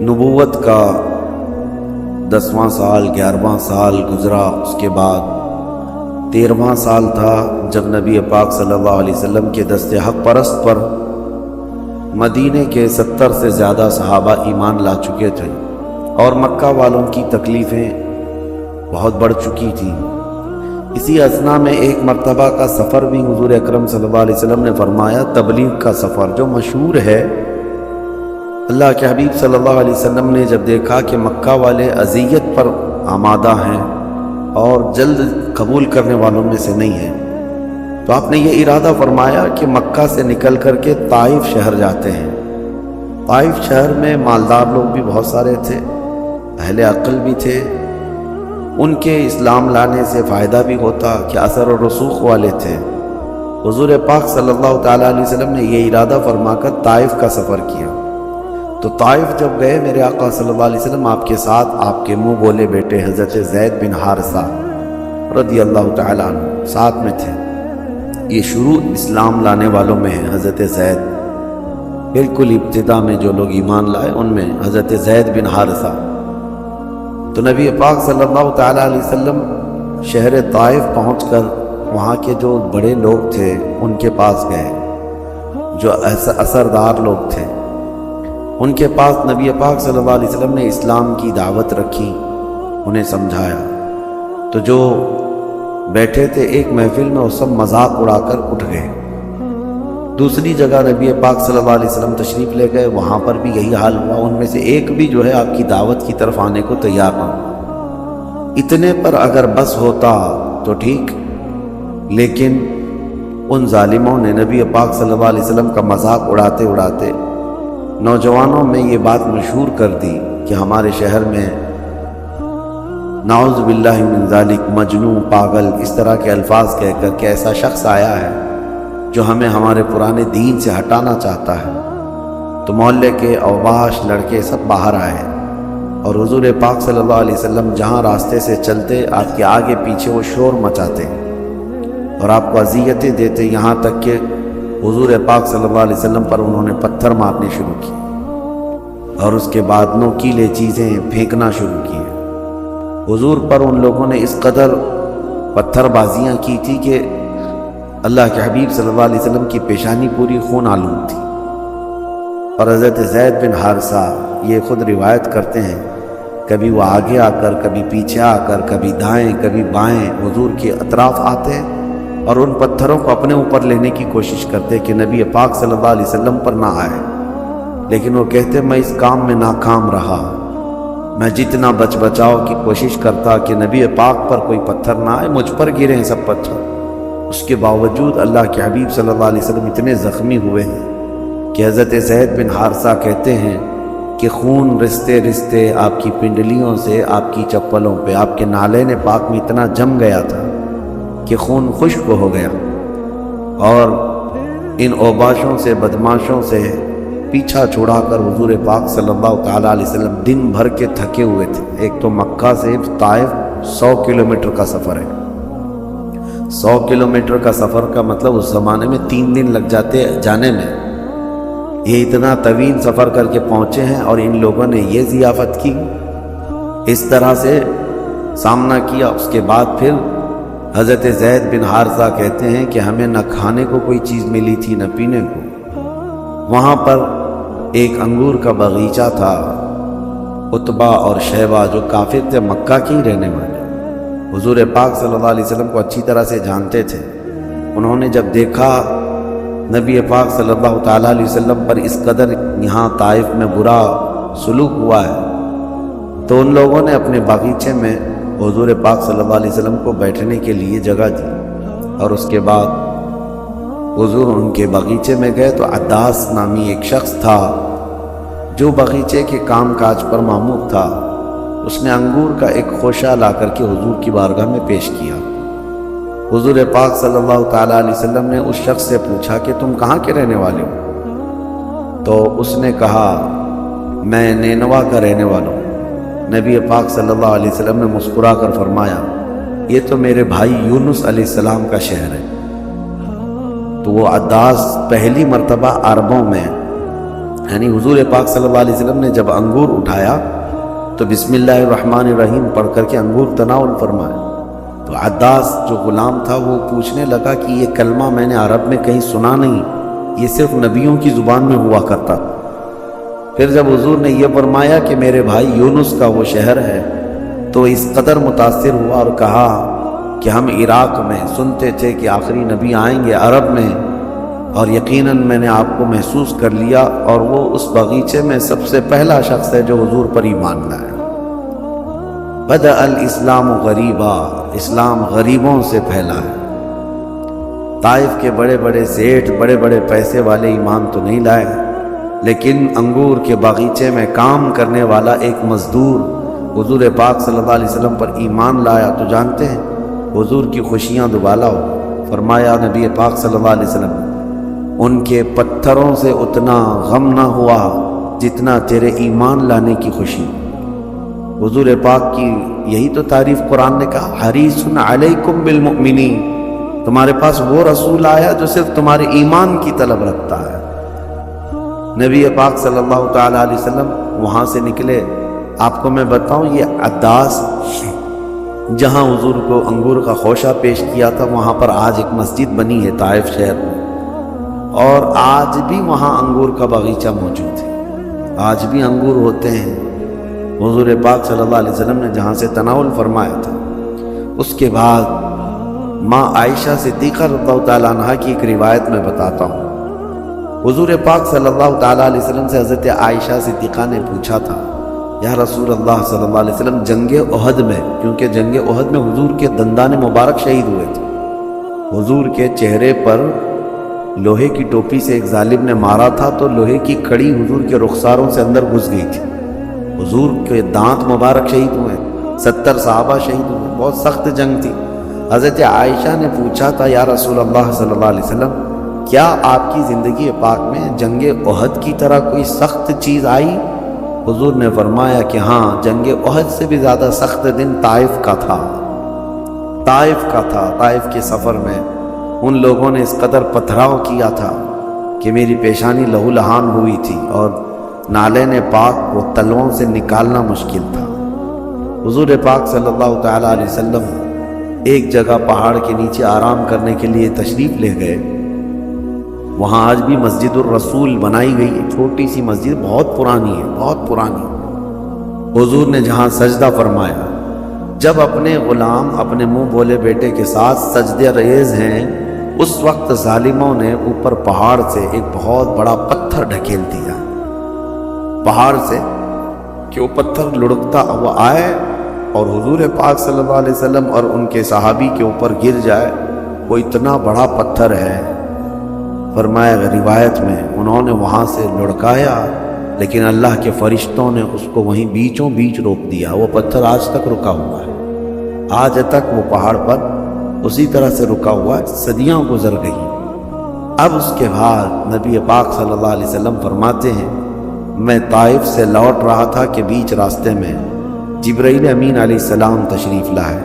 نبوت کا 10واں سال 11واں سال گزرا، اس کے بعد 13واں سال تھا جب نبی پاک صلی اللہ علیہ وسلم کے دست حق پرست پر مدینے کے 70 سے زیادہ صحابہ ایمان لا چکے تھے اور مکہ والوں کی تکلیفیں بہت بڑھ چکی تھیں۔ اسی اثنا میں ایک مرتبہ کا سفر بھی حضور اکرم صلی اللہ علیہ وسلم نے فرمایا، تبلیغ کا سفر جو مشہور ہے۔ اللہ کے حبیب صلی اللہ علیہ وسلم نے جب دیکھا کہ مکہ والے اذیت پر آمادہ ہیں اور جلد قبول کرنے والوں میں سے نہیں ہیں، تو آپ نے یہ ارادہ فرمایا کہ مکہ سے نکل کر کے طائف شہر جاتے ہیں۔ طائف شہر میں مالدار لوگ بھی بہت سارے تھے، اہل عقل بھی تھے، ان کے اسلام لانے سے فائدہ بھی ہوتا کہ اثر و رسوخ والے تھے۔ حضور پاک صلی اللہ تعالیٰ علیہ وسلم نے یہ ارادہ فرما کر طائف کا سفر کیا۔ تو طائف جب گئے، میرے آقا صلی اللہ علیہ وسلم آپ کے ساتھ آپ کے منہ بولے بیٹے حضرت زید بن حارثہ رضی اللہ تعالیٰ عنہ ساتھ میں تھے۔ یہ شروع اسلام لانے والوں میں ہے حضرت زید، بالکل ابتدا میں جو لوگ ایمان لائے ان میں حضرت زید بن حارثہ۔ تو نبی پاک صلی اللہ تعالیٰ علیہ وسلم شہر طائف پہنچ کر وہاں کے جو بڑے لوگ تھے ان کے پاس گئے، جو اثردار لوگ تھے ان کے پاس نبی پاک صلی اللہ علیہ وسلم نے اسلام کی دعوت رکھی، انہیں سمجھایا۔ تو جو بیٹھے تھے ایک محفل میں وہ سب مذاق اڑا کر اٹھ گئے۔ دوسری جگہ نبی پاک صلی اللہ علیہ وسلم تشریف لے گئے، وہاں پر بھی یہی حال ہوا، ان میں سے ایک بھی جو ہے آپ کی دعوت کی طرف آنے کو تیار نہ ہوا۔ اتنے پر اگر بس ہوتا تو ٹھیک، لیکن ان ظالموں نے نبی پاک صلی اللہ علیہ وسلم کا مذاق اڑاتے اڑاتے نوجوانوں میں یہ بات مشہور کر دی کہ ہمارے شہر میں نعوذ باللہ من ذالک مجنون، پاگل، اس طرح کے الفاظ کہہ کر کہ ایسا شخص آیا ہے جو ہمیں ہمارے پرانے دین سے ہٹانا چاہتا ہے۔ تو محلے کے اوباش لڑکے سب باہر آئے اور حضور پاک صلی اللہ علیہ وسلم جہاں راستے سے چلتے آپ کے آگے پیچھے وہ شور مچاتے اور آپ کو اذیتیں دیتے، یہاں تک کہ حضور پاک صلی اللہ علیہ وسلم پر انہوں نے پتھر مارنے شروع کیے اور اس کے بعد نوکیلے چیزیں پھینکنا شروع کی۔ حضور پر ان لوگوں نے اس قدر پتھر بازیاں کی تھی کہ اللہ کے حبیب صلی اللہ علیہ وسلم کی پیشانی پوری خون آلود تھی۔ اور حضرت زید بن حارثہ یہ خود روایت کرتے ہیں، کبھی وہ آگے آ کر، کبھی پیچھے آ کر، کبھی دائیں کبھی بائیں حضور کے اطراف آتے اور ان پتھروں کو اپنے اوپر لینے کی کوشش کرتے کہ نبی پاک صلی اللہ علیہ وسلم پر نہ آئے، لیکن وہ کہتے میں اس کام میں ناکام رہا، میں جتنا بچ بچاؤ کی کوشش کرتا کہ نبی پاک پر کوئی پتھر نہ آئے، مجھ پر گرے ہیں سب پتھر۔ اس کے باوجود اللہ کے حبیب صلی اللہ علیہ وسلم اتنے زخمی ہوئے ہیں کہ حضرت زید بن حارثہ کہتے ہیں کہ خون رستے رستے آپ کی پنڈلیوں سے، آپ کی چپلوں پہ، آپ کے نالین پاک میں اتنا جم گیا تھا کہ خون خشک ہو گیا، اور ان اوباشوں سے، بدماشوں سے پیچھا چھڑا کر حضور پاک صلی اللہ تعالیٰ علیہ وسلم دن بھر کے تھکے ہوئے تھے۔ ایک تو مکہ سے طائف 100 کلومیٹر کا سفر ہے، 100 کلومیٹر کا سفر کا مطلب اس زمانے میں 3 دن لگ جاتے جانے میں، یہ اتنا طویل سفر کر کے پہنچے ہیں اور ان لوگوں نے یہ ضیافت کی، اس طرح سے سامنا کیا۔ اس کے بعد پھر حضرت زید بن حارثہ کہتے ہیں کہ ہمیں نہ کھانے کو کوئی چیز ملی تھی نہ پینے کو۔ وہاں پر ایک انگور کا باغیچہ تھا، عتبہ اور شیبہ جو کافر تھے، مکہ کے ہی رہنے والے، حضور پاک صلی اللہ علیہ وسلم کو اچھی طرح سے جانتے تھے۔ انہوں نے جب دیکھا نبی پاک صلی اللہ تعالیٰ علیہ وسلم پر اس قدر یہاں طائف میں برا سلوک ہوا ہے، تو ان لوگوں نے اپنے باغیچے میں حضور پاک صلی اللہ علیہ وسلم کو بیٹھنے کے لیے جگہ دی، اور اس کے بعد حضور ان کے باغیچے میں گئے تو عداس نامی ایک شخص تھا جو باغیچے کے کام کاج پر مامور تھا، اس نے انگور کا ایک خوشہ لا کر کے حضور کی بارگاہ میں پیش کیا۔ حضور پاک صلی اللہ تعالیٰ علیہ وسلم نے اس شخص سے پوچھا کہ تم کہاں کے رہنے والے ہو؟ تو اس نے کہا میں نینوا کا رہنے والا ہوں۔ نبی پاک صلی اللہ علیہ وسلم نے مسکرا کر فرمایا یہ تو میرے بھائی یونس علیہ السلام کا شہر ہے۔ تو وہ عداس پہلی مرتبہ عربوں میں یعنی حضور پاک صلی اللہ علیہ وسلم نے جب انگور اٹھایا تو بسم اللہ الرحمن الرحیم پڑھ کر کے انگور تناول فرمایا۔ تو عداس جو غلام تھا وہ پوچھنے لگا کہ یہ کلمہ میں نے عرب میں کہیں سنا نہیں، یہ صرف نبیوں کی زبان میں ہوا کرتا۔ پھر جب حضور نے یہ فرمایا کہ میرے بھائی یونس کا وہ شہر ہے تو اس قدر متاثر ہوا اور کہا کہ ہم عراق میں سنتے تھے کہ آخری نبی آئیں گے عرب میں، اور یقیناً میں نے آپ کو محسوس کر لیا، اور وہ اس باغیچے میں سب سے پہلا شخص ہے جو حضور پر ایمان لایا۔ بدأ الاسلام غریبا، اسلام غریبوں سے پھیلا ہے۔ طائف کے بڑے بڑے سیٹھ، بڑے بڑے پیسے والے ایمان تو نہیں لائے، لیکن انگور کے باغیچے میں کام کرنے والا ایک مزدور حضور پاک صلی اللہ علیہ وسلم پر ایمان لایا تو جانتے ہیں حضور کی خوشیاں دوبالا ہو۔ فرمایا نبی پاک صلی اللہ علیہ وسلم ان کے پتھروں سے اتنا غم نہ ہوا جتنا تیرے ایمان لانے کی خوشی۔ حضور پاک کی یہی تو تعریف قرآن نے کہا، حریص علیکم بالمؤمنین، تمہارے پاس وہ رسول آیا جو صرف تمہارے ایمان کی طلب رکھتا ہے۔ نبی پاک صلی اللہ تعالیٰ علیہ وسلم وہاں سے نکلے۔ آپ کو میں بتاؤں، یہ عداس جہاں حضور کو انگور کا خوشہ پیش کیا تھا وہاں پر آج ایک مسجد بنی ہے طائف شہر میں، اور آج بھی وہاں انگور کا باغیچہ موجود ہے، آج بھی انگور ہوتے ہیں۔ حضور پاک صلی اللہ علیہ وسلم نے جہاں سے تناول فرمایا تھا، اس کے بعد ماں عائشہ صدیقہ رضی اللہ تعالیٰ عنہ کی ایک روایت میں بتاتا ہوں۔ حضور پاک صلی اللہ تعالیٰ علیہ وسلم سے حضرت عائشہ صدیقہ نے پوچھا تھا، یا رسول اللہ صلی اللہ علیہ وسلم جنگ احد میں، کیونکہ جنگ احد میں حضور کے دندان مبارک شہید ہوئے تھے، حضور کے چہرے پر لوہے کی ٹوپی سے ایک ظالم نے مارا تھا تو لوہے کی کڑی حضور کے رخساروں سے اندر گھس گئی تھی، حضور کے دانت مبارک شہید ہوئے، 70 صحابہ شہید ہوئے، بہت سخت جنگ تھی۔ حضرت عائشہ نے پوچھا تھا، یا رسول اللہ صلی اللہ علیہ وسلم کیا آپ کی زندگی پاک میں جنگ احد کی طرح کوئی سخت چیز آئی؟ حضور نے فرمایا کہ ہاں، جنگ احد سے بھی زیادہ سخت دن طائف کا تھا، طائف کا تھا۔ طائف کے سفر میں ان لوگوں نے اس قدر پتھراؤ کیا تھا کہ میری پیشانی لہو لہان ہوئی تھی، اور نالین پاک کو تلووں سے نکالنا مشکل تھا۔ حضور پاک صلی اللہ تعالیٰ علیہ وسلم ایک جگہ پہاڑ کے نیچے آرام کرنے کے لیے تشریف لے گئے۔ وہاں آج بھی مسجد الرسول بنائی گئی ہے، چھوٹی سی مسجد، بہت پرانی ہے، بہت پرانی۔ حضور نے جہاں سجدہ فرمایا، جب اپنے غلام اپنے منہ بولے بیٹے کے ساتھ سجدے ریز ہیں، اس وقت ظالموں نے اوپر پہاڑ سے ایک بہت بڑا پتھر ڈھکیل دیا، پہاڑ سے کہ وہ پتھر لڑکتا ہوا آئے اور حضور پاک صلی اللہ علیہ وسلم اور ان کے صحابی کے اوپر گر جائے۔ وہ اتنا بڑا پتھر ہے، فرمایا روایت میں انہوں نے وہاں سے لڑکایا، لیکن اللہ کے فرشتوں نے اس کو وہیں بیچوں بیچ روک دیا۔ وہ پتھر آج تک رکا ہوا ہے، آج تک وہ پہاڑ پر اسی طرح سے رکا ہوا ہے، صدیاں گزر گئی۔ اب اس کے بعد نبی پاک صلی اللہ علیہ وسلم فرماتے ہیں، میں طائف سے لوٹ رہا تھا کہ بیچ راستے میں جبرائیل امین علیہ السلام تشریف لائے۔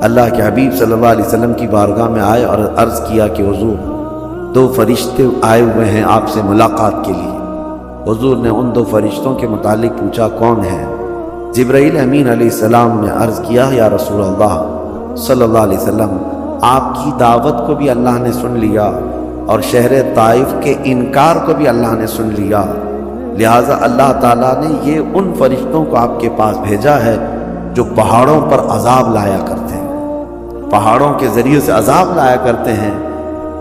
اللہ کے حبیب صلی اللہ علیہ وسلم کی بارگاہ میں آئے اور عرض کیا کہ حضور، 2 فرشتے آئے ہوئے ہیں آپ سے ملاقات کے لیے۔ حضور نے ان 2 فرشتوں کے متعلق پوچھا کون ہے؟ جبرائیل امین علیہ السلام نے عرض کیا، یا رسول اللہ صلی اللہ علیہ وسلم، آپ کی دعوت کو بھی اللہ نے سن لیا اور شہر طائف کے انکار کو بھی اللہ نے سن لیا، لہٰذا اللہ تعالیٰ نے یہ ان فرشتوں کو آپ کے پاس بھیجا ہے جو پہاڑوں پر عذاب لایا کرتے ہیں، پہاڑوں کے ذریعے سے عذاب لایا کرتے ہیں۔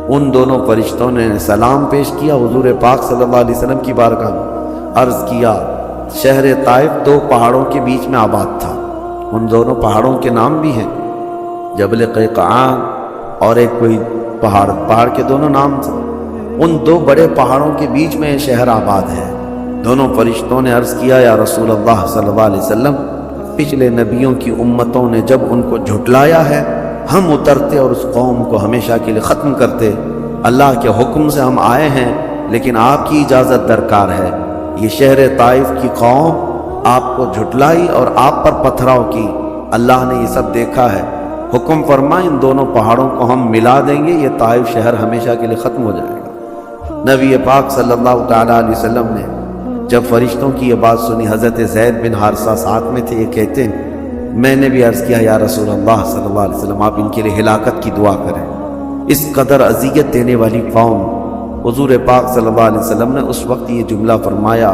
ان دونوں فرشتوں نے سلام پیش کیا حضور پاک صلی اللہ علیہ وسلم کی بارگاہ میں، عرض کیا شہر طائف 2 پہاڑوں کے بیچ میں آباد تھا، ان دونوں پہاڑوں کے نام بھی ہیں، جبل قیقعان اور ایک کوئی پہاڑ کے دونوں نام تھے۔ ان 2 بڑے پہاڑوں کے بیچ میں یہ شہر آباد ہے۔ دونوں فرشتوں نے عرض کیا، یا رسول اللہ صلی اللہ علیہ وسلم، پچھلے نبیوں کی امتوں نے جب ان کو جھٹلایا ہے، ہم اترتے اور اس قوم کو ہمیشہ کے لیے ختم کرتے۔ اللہ کے حکم سے ہم آئے ہیں، لیکن آپ کی اجازت درکار ہے۔ یہ شہر طائف کی قوم آپ کو جھٹلائی اور آپ پر پتھراؤ کی، اللہ نے یہ سب دیکھا ہے، حکم فرمائے ان دونوں پہاڑوں کو ہم ملا دیں گے، یہ طائف شہر ہمیشہ کے لیے ختم ہو جائے گا۔ نبی پاک صلی اللہ تعالیٰ علیہ وسلم نے جب فرشتوں کی یہ بات سنی، حضرت زید بن حارثہ ساتھ میں تھے، یہ کہتے ہیں میں نے بھی عرض کیا یا رسول اللہ صلی اللہ علیہ وسلم آپ ان کے لیے ہلاکت کی دعا کریں۔ اس قدر اذیت دینے والی قوم، حضور پاک صلی اللہ علیہ وسلم نے اس وقت یہ جملہ فرمایا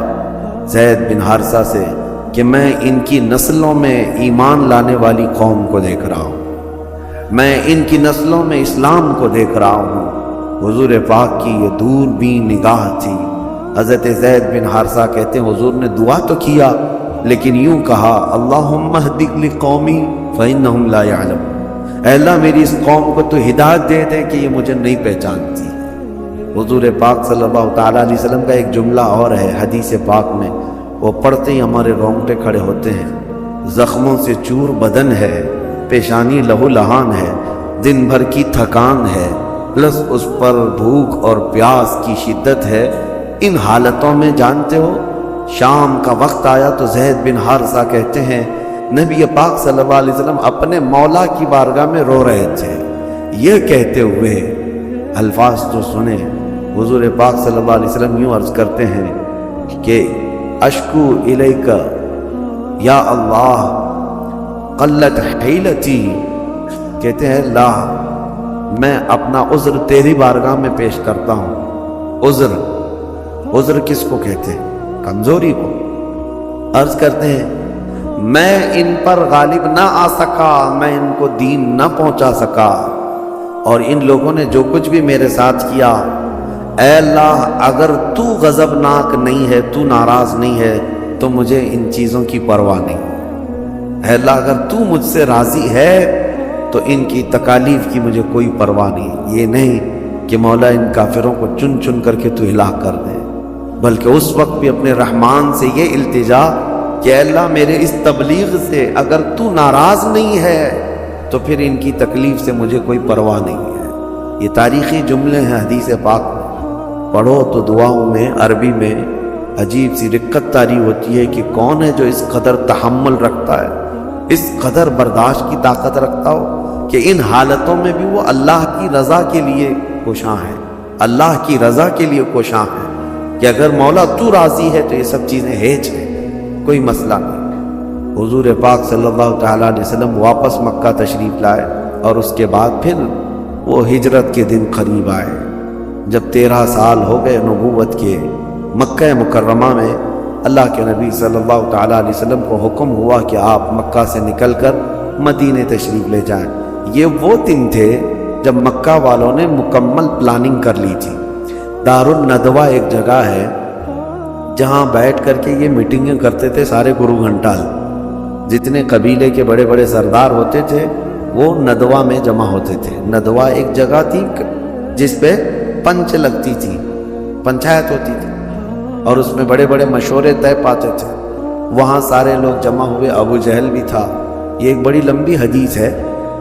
زید بن حارثہ سے کہ میں ان کی نسلوں میں ایمان لانے والی قوم کو دیکھ رہا ہوں، میں ان کی نسلوں میں اسلام کو دیکھ رہا ہوں۔ حضور پاک کی یہ دور بین نگاہ تھی۔ حضرت زید بن حارثہ کہتے ہیں حضور نے دعا تو کیا لیکن یوں کہا اللہم اہد لقومی فإنہم لا یعلمون، اے اللہ میری اس قوم کو تو ہدایت دے دے کہ یہ مجھے نہیں پہچانتی۔ حضور پاک صلی اللہ تعالیٰ علیہ وسلم کا ایک جملہ اور ہے حدیث پاک میں، وہ پڑھتے ہی ہمارے رونگٹے کھڑے ہوتے ہیں، زخموں سے چور بدن ہے، پیشانی لہو لہان ہے، دن بھر کی تھکان ہے، پلس اس پر بھوک اور پیاس کی شدت ہے۔ ان حالتوں میں جانتے ہو شام کا وقت آیا تو زید بن حارثہ کہتے ہیں نبی پاک صلی اللہ علیہ وسلم اپنے مولا کی بارگاہ میں رو رہے تھے۔ یہ کہتے ہوئے الفاظ تو سنے، حضور پاک صلی اللہ علیہ وسلم یوں عرض کرتے ہیں کہ اشکو الیک یا اللہ قلت حیلتی، کہتے ہیں اللہ میں اپنا عذر تیری بارگاہ میں پیش کرتا ہوں۔ عذر کس کو کہتے ہیں؟ کمزوری کو۔ عرض کرتے ہیں میں ان پر غالب نہ آ سکا، میں ان کو دین نہ پہنچا سکا، اور ان لوگوں نے جو کچھ بھی میرے ساتھ کیا، اے اللہ اگر تو غضبناک نہیں ہے، تو ناراض نہیں ہے تو مجھے ان چیزوں کی پرواہ نہیں۔ اے اللہ اگر تو مجھ سے راضی ہے تو ان کی تکالیف کی مجھے کوئی پرواہ نہیں۔ یہ نہیں کہ مولا ان کافروں کو چن چن کر کے تو ہلاک کر دے، بلکہ اس وقت بھی اپنے رحمان سے یہ التجا کہ اے اللہ میرے اس تبلیغ سے اگر تو ناراض نہیں ہے تو پھر ان کی تکلیف سے مجھے کوئی پرواہ نہیں ہے۔ یہ تاریخی جملے ہیں حدیث پاک میں، پڑھو تو دعاؤں میں عربی میں عجیب سی رقت طاری ہوتی ہے کہ کون ہے جو اس قدر تحمل رکھتا ہے، اس قدر برداشت کی طاقت رکھتا ہو کہ ان حالتوں میں بھی وہ اللہ کی رضا کے لیے کوشاں ہے، اللہ کی رضا کے لیے کوشاں ہے کہ اگر مولا تو راضی ہے تو یہ سب چیزیں ہیچ ہیں، کوئی مسئلہ نہیں۔ حضور پاک صلی اللہ تعالیٰ علیہ وسلم واپس مکہ تشریف لائے، اور اس کے بعد پھر وہ ہجرت کے دن قریب آئے۔ جب 13 سال ہو گئے نبوت کے، مکہ مکرمہ میں اللہ کے نبی صلی اللہ تعالیٰ علیہ وسلم کو حکم ہوا کہ آپ مکہ سے نکل کر مدینے تشریف لے جائیں۔ یہ وہ دن تھے جب مکہ والوں نے مکمل پلاننگ کر لی تھی۔ دارالندوہ ایک جگہ ہے جہاں بیٹھ کر کے یہ میٹنگیں کرتے تھے سارے گرو گھنٹال، جتنے قبیلے کے بڑے بڑے سردار ہوتے تھے وہ ندوہ میں جمع ہوتے تھے۔ ندوہ ایک جگہ تھی جس پہ پنچ لگتی تھی، پنچایت ہوتی تھی، اور اس میں بڑے بڑے مشورے طے پاتے تھے۔ وہاں سارے لوگ جمع ہوئے، ابو جہل بھی تھا۔ یہ ایک بڑی لمبی حدیث ہے،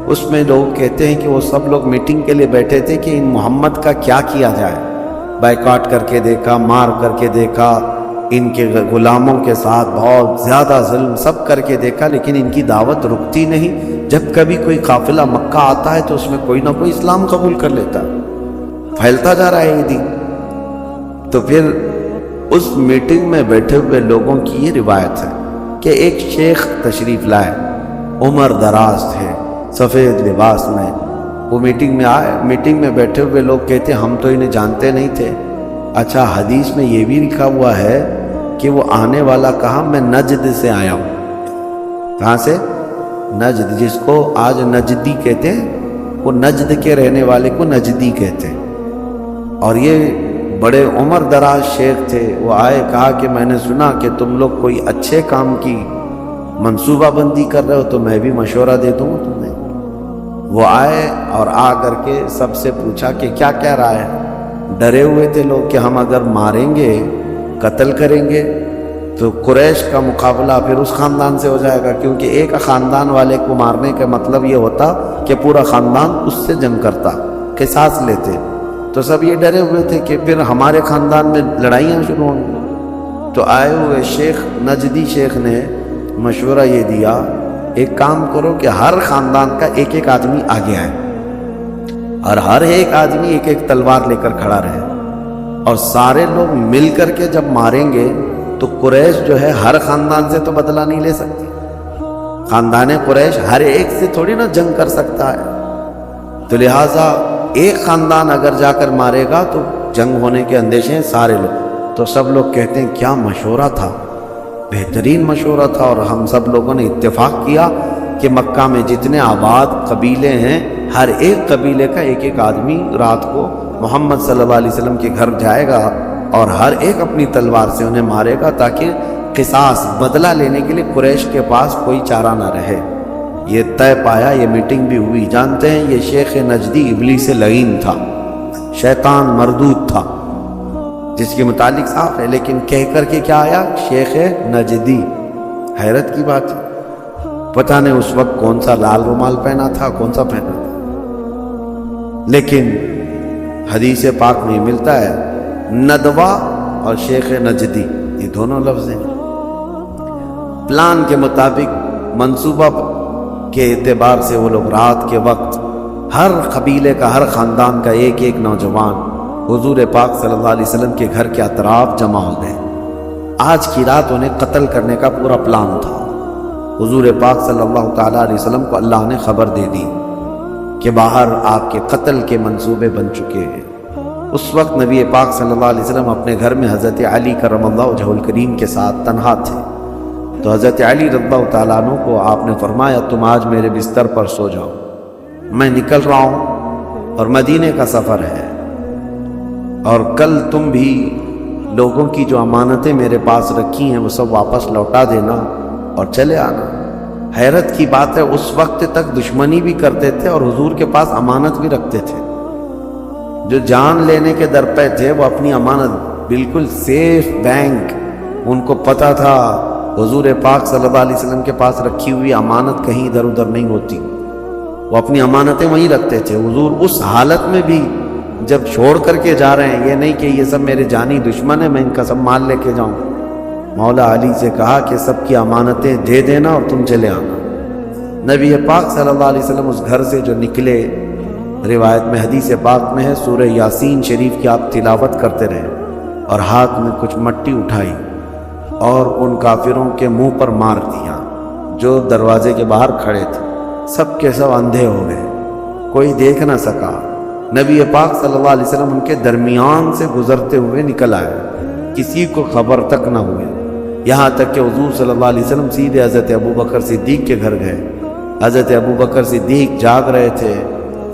اس میں لوگ کہتے ہیں کہ وہ سب لوگ میٹنگ کے لیے بیٹھے تھے کہ ان محمد کا کیا کیا جائے۔ بائیکاٹ کر کے دیکھا، مار کر کے دیکھا، ان کے غلاموں کے ساتھ بہت زیادہ ظلم سب کر کے دیکھا، لیکن ان کی دعوت رکتی نہیں۔ جب کبھی کوئی قافلہ مکہ آتا ہے تو اس میں کوئی نہ کوئی اسلام قبول کر لیتا، پھیلتا جا رہا ہے یہ دین۔ تو پھر اس میٹنگ میں بیٹھے ہوئے لوگوں کی یہ روایت ہے کہ ایک شیخ تشریف لائے، عمر دراز تھے، سفید لباس میں، وہ میٹنگ میں آئے۔ میٹنگ میں بیٹھے ہوئے لوگ کہتے ہم تو انہیں جانتے نہیں تھے۔ اچھا حدیث میں یہ بھی لکھا ہوا ہے کہ وہ آنے والا کہا میں نجد سے آیا ہوں۔ کہاں سے؟ نجد، جس کو آج نجدی کہتے ہیں، وہ نجد کے رہنے والے کو نجدی کہتے ہیں۔ اور یہ بڑے عمر دراز شیخ تھے، وہ آئے، کہا کہ میں نے سنا کہ تم لوگ کوئی اچھے کام کی منصوبہ بندی کر رہے ہو تو میں بھی مشورہ دے دوں تمہیں۔ وہ آئے اور آ کر کے سب سے پوچھا کہ کیا کہہ رہا ہے۔ ڈرے ہوئے تھے لوگ کہ ہم اگر ماریں گے، قتل کریں گے تو قریش کا مقابلہ پھر اس خاندان سے ہو جائے گا، کیونکہ ایک خاندان والے کو مارنے کا مطلب یہ ہوتا کہ پورا خاندان اس سے جنگ کرتا، قصاص لیتے۔ تو سب یہ ڈرے ہوئے تھے کہ پھر ہمارے خاندان میں لڑائیاں شروع ہوں گی۔ تو آئے ہوئے شیخ، نجدی شیخ نے مشورہ یہ دیا، ایک کام کرو کہ ہر خاندان کا ایک ایک آدمی آگے آئے، اور ہر ایک آدمی ایک ایک تلوار لے کر کھڑا رہے، اور سارے لوگ مل کر کے جب ماریں گے تو قریش جو ہے ہر خاندان سے تو بدلہ نہیں لے سکتی، خاندان قریش ہر ایک سے تھوڑی نا جنگ کر سکتا ہے، تو لہٰذا ایک خاندان اگر جا کر مارے گا تو جنگ ہونے کے اندیشے ہیں سارے لوگ۔ تو سب لوگ کہتے ہیں کیا مشورہ تھا، بہترین مشورہ تھا، اور ہم سب لوگوں نے اتفاق کیا کہ مکہ میں جتنے آباد قبیلے ہیں ہر ایک قبیلے کا ایک ایک آدمی رات کو محمد صلی اللہ علیہ وسلم کے گھر جائے گا اور ہر ایک اپنی تلوار سے انہیں مارے گا، تاکہ قصاص بدلہ لینے کے لیے قریش کے پاس کوئی چارہ نہ رہے۔ یہ طے پایا، یہ میٹنگ بھی ہوئی۔ جانتے ہیں یہ شیخ نجدی ابلیس لعین تھا، شیطان مردود تھا، جس کے متعلق صاف ہے، لیکن کہہ کر کے کیا آیا؟ شیخ نجدی۔ حیرت کی بات ہے، پتہ نہیں اس وقت کون سا لال رومال پہنا تھا، کون سا پہنا تھا، لیکن حدیث پاک میں ملتا ہے ندوہ اور شیخ نجدی، یہ دونوں لفظ ہیں۔ پلان کے مطابق منصوبہ کے اعتبار سے وہ لوگ رات کے وقت ہر قبیلے کا، ہر خاندان کا ایک ایک نوجوان حضور پاک صلی اللہ علیہ وسلم کے گھر کے اطراف جمع ہو گئے۔ آج کی رات انہیں قتل کرنے کا پورا پلان تھا۔ حضور پاک صلی اللہ تعالیٰ علیہ وسلم کو اللہ نے خبر دے دی کہ باہر آپ کے قتل کے منصوبے بن چکے ہیں۔ اس وقت نبی پاک صلی اللہ علیہ وسلم اپنے گھر میں حضرت علی کرم اللہ وجہہ الکریم کے ساتھ تنہا تھے، تو حضرت علی رضی اللہ تعالیٰ عنہ کو آپ نے فرمایا تم آج میرے بستر پر سو جاؤ، میں نکل رہا ہوں اور مدینے کا سفر ہے، اور کل تم بھی لوگوں کی جو امانتیں میرے پاس رکھی ہیں وہ سب واپس لوٹا دینا اور چلے آنا۔ حیرت کی بات ہے اس وقت تک دشمنی بھی کرتے تھے اور حضور کے پاس امانت بھی رکھتے تھے۔ جو جان لینے کے درپے تھے وہ اپنی امانت بالکل سیف بینک، ان کو پتہ تھا حضور پاک صلی اللہ علیہ وسلم کے پاس رکھی ہوئی امانت کہیں ادھر ادھر نہیں ہوتی، وہ اپنی امانتیں وہیں رکھتے تھے۔ حضور اس حالت میں بھی جب چھوڑ کر کے جا رہے ہیں، یہ نہیں کہ یہ سب میرے جانی دشمن ہیں میں ان کا سب مال لے کے جاؤں، مولا علی سے کہا کہ سب کی امانتیں دے دینا اور تم چلے آنا۔ نبی پاک صلی اللہ علیہ وسلم اس گھر سے جو نکلے، روایت میں حدیث پاک میں ہے سورہ یاسین شریف کی آپ تلاوت کرتے رہے اور ہاتھ میں کچھ مٹی اٹھائی اور ان کافروں کے منہ پر مار دیا جو دروازے کے باہر کھڑے تھے۔ سب کے سب اندھے ہو گئے، کوئی دیکھ نہ سکا۔ نبی پاک صلی اللہ علیہ وسلم ان کے درمیان سے گزرتے ہوئے نکل آئے، کسی کو خبر تک نہ ہوئی، یہاں تک کہ حضور صلی اللہ علیہ وسلم سیدھے حضرت ابوبکر صدیق کے گھر گئے۔ حضرت ابوبکر صدیق جاگ رہے تھے،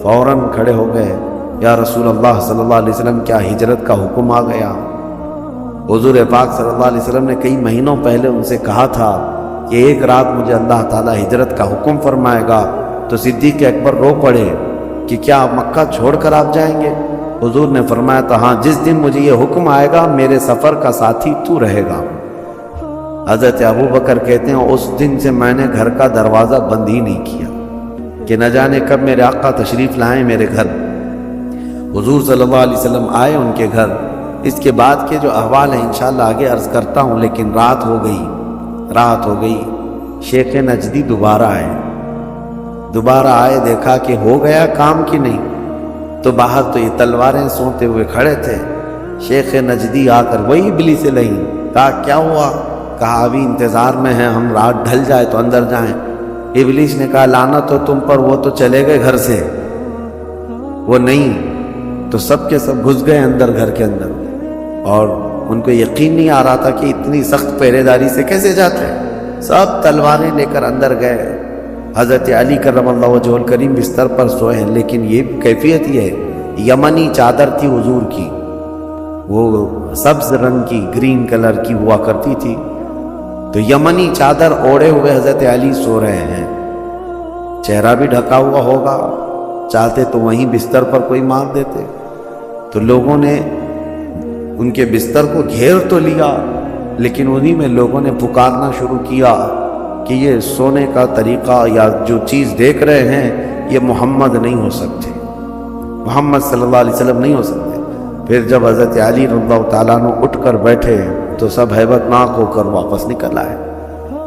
فوراً کھڑے ہو گئے، یا رسول اللہ صلی اللہ علیہ وسلم کیا ہجرت کا حکم آ گیا؟ حضور پاک صلی اللہ علیہ وسلم نے کئی مہینوں پہلے ان سے کہا تھا کہ ایک رات مجھے اللہ تعالیٰ ہجرت کا حکم فرمائے گا، تو صدیق اکبر رو پڑے کہ کیا آپ مکہ چھوڑ کر آپ جائیں گے؟ حضور نے فرمایا تھا ہاں، جس دن مجھے یہ حکم آئے گا میرے سفر کا ساتھی تو رہے گا۔ حضرت ابوبکر کہتے ہیں اس دن سے میں نے گھر کا دروازہ بند ہی نہیں کیا کہ نہ جانے کب میرے آقا تشریف لائیں میرے گھر۔ حضور صلی اللہ علیہ وسلم آئے ان کے گھر۔ اس کے بعد کے جو احوال ہیں انشاءاللہ آگے عرض کرتا ہوں، لیکن رات ہو گئی۔ شیخ نجدی دوبارہ آئے، دیکھا کہ ہو گیا کام کی نہیں، تو باہر تو یہ تلواریں سونتے ہوئے کھڑے تھے۔ شیخ نجدی آ کر وہی ابلیس لعین، کہا کیا ہوا؟ کہا ابھی انتظار میں ہیں ہم، رات ڈھل جائے تو اندر جائیں۔ ابلیس نے کہا لعنت ہو تم پر، وہ تو چلے گئے گھر سے، وہ نہیں۔ تو سب کے سب گھس گئے اندر گھر کے اندر، اور ان کو یقین نہیں آ رہا تھا کہ اتنی سخت پہرے داری سے کیسے جاتے ہیں۔ سب تلواریں لے کر اندر گئے۔ حضرت علی کرم اللہ وجہہ الکریم بستر پر سوئے ہیں، لیکن یہ کیفیت یہ ہے، یمنی چادر تھی حضور کی، وہ سبز رنگ کی، گرین کلر کی ہوا کرتی تھی، تو یمنی چادر اوڑھے ہوئے حضرت علی سو رہے ہیں، چہرہ بھی ڈھکا ہوا ہوگا، چاہتے تو وہیں بستر پر کوئی مار دیتے۔ تو لوگوں نے ان کے بستر کو گھیر تو لیا، لیکن انہی میں لوگوں نے پکارنا شروع کیا کہ یہ سونے کا طریقہ یا جو چیز دیکھ رہے ہیں یہ محمد نہیں ہو سکتے، محمد صلی اللہ علیہ وسلم نہیں ہو سکتے۔ پھر جب حضرت علی رضی اللہ تعالیٰ عنہ اٹھ کر بیٹھے تو سب ہیبت ناک ہو کر واپس نکل آئے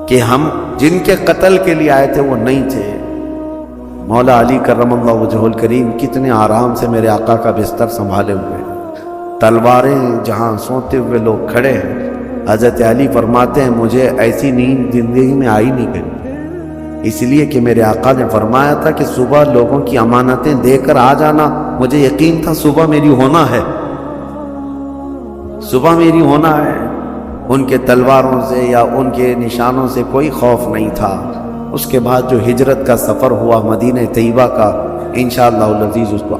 کہ ہم جن کے قتل کے لیے آئے تھے وہ نہیں تھے۔ مولا علی کرم اللہ وجہہ الکریم کتنے آرام سے میرے آقا کا بستر سنبھالے ہوئے، تلواریں جہاں سوتے ہوئے لوگ کھڑے ہیں، حضرت علی فرماتے ہیں مجھے ایسی نیند زندگی میں آئی نہیں کبھی، اس لیے کہ میرے آقا نے فرمایا تھا کہ صبح لوگوں کی امانتیں دے کر آ جانا، مجھے یقین تھا صبح میری ہونا ہے، صبح میری ہونا ہے۔ ان کے تلواروں سے یا ان کے نشانوں سے کوئی خوف نہیں تھا۔ اس کے بعد جو ہجرت کا سفر ہوا مدینہ طیبہ کا، انشاءاللہ العزیز اس کو